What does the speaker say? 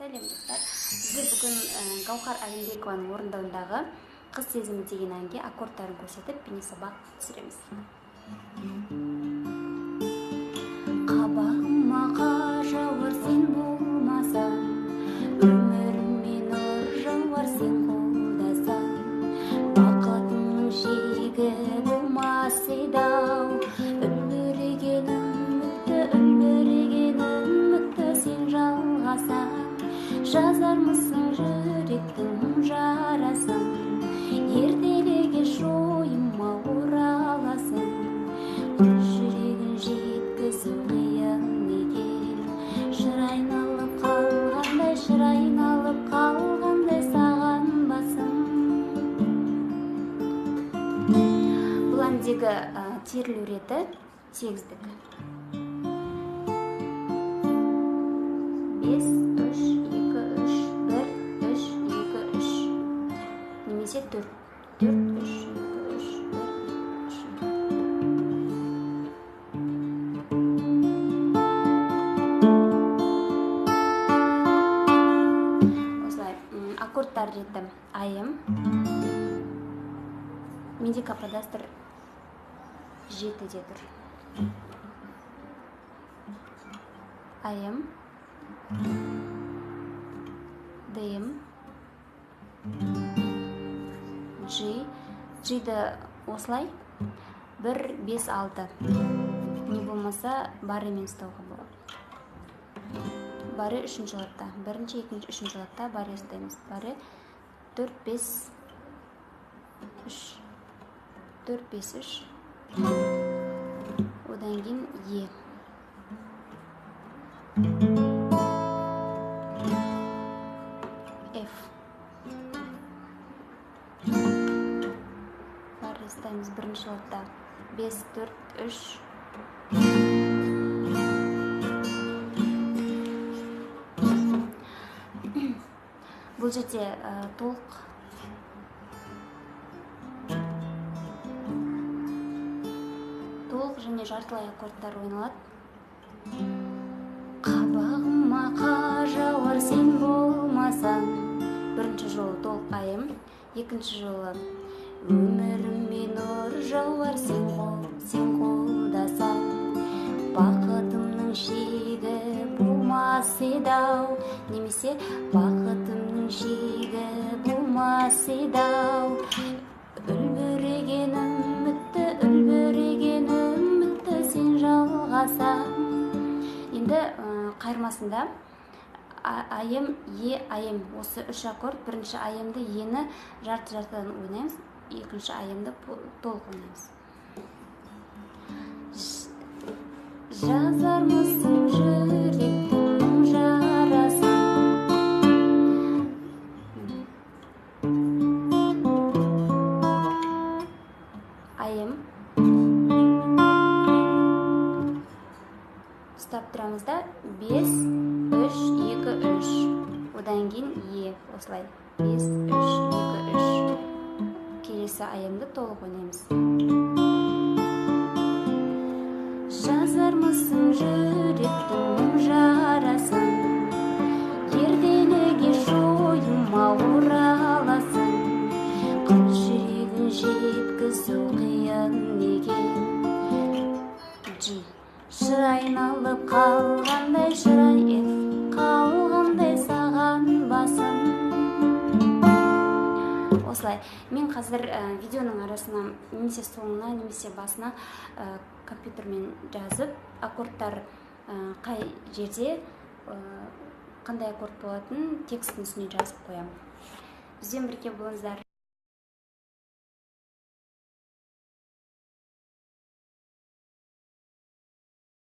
Сәлем достар. Сізге бүгін Гаухар Әлімбекованың орындауындағы «Қыз сезімі» деген әнге аккордтарын көрсетіп, бейнесабақ түсіреміз. Қабағыма қар жауар сен болмасаң, өміріме нұр жауар сен қолдасаң, бақытымның шегі болмас еді-ау, үлбіреген үмітті сен жалғасаң, жазармысың жүректің жарасын, ертелі ойыма ораласың, жүрегін жеткізу қиын екен, шыр айналып қалғандай саған басым. Бұл әндегі терілу реті 8-дік. 5, 3, 2, 3, 1, 3, 2, 3. Немесе 4, 4, 3, 2, 3, 1, 3. Осылай, аккордтар реті айым. Менде каподастр 7-де тұр. Айым, дым, G-ді осылай 1, 5, 6. Не болмаса барымен ұстауға болады. Бары 3-ші латта. 1-ші, 2-ші, 3-ші латта бары ұстаймыз. Бары 4, 5, 3. 4, 5, 3. Одан кейін Е. F. Бары ұстаймыз 1-ші латта. 5, 4, 3. Бұл жерде толық және жартылай аккордтар ойналады. Қабағыма қар жауар сен болмасаң, 1-ші жолы толық айым, 2-ші жолы өміріме нұр жауар сен қолдасаң, бақытымның шегі болмас еді-ау, немесе бақытымның шегі болмас еді-ау, үлбіреген үмітті сен жалғасаң. Енді қайырмасында айым, Е, айым. Осы 3 аккорд. 1-ші айымды Ені жарты-жартыдан ойнаймыз. 2-ші айымды толық ойнаймыз. Жазармысың жүректің жарасын. Айым. Ұстап тұрамыз да 5, 3, 2, 3. Одан кейін Е. Осылай. 5, 3, 2, 3. Келесі айымды толық ойнаймыз. Жазармысың жүректің жарасын, ертелі ойыма ораласың, жүрегін жеткізу қиын екен. G. Шыр айналып қалғандай саған басым. Осылай. Мен қазір видеоның арасына немесе соңына, немесе басына компьютермен жазып, аккордтар қай жерде қандай аккорд болатын текстің үстіне жазып қоямын. Бізбен бірге болыңыздар.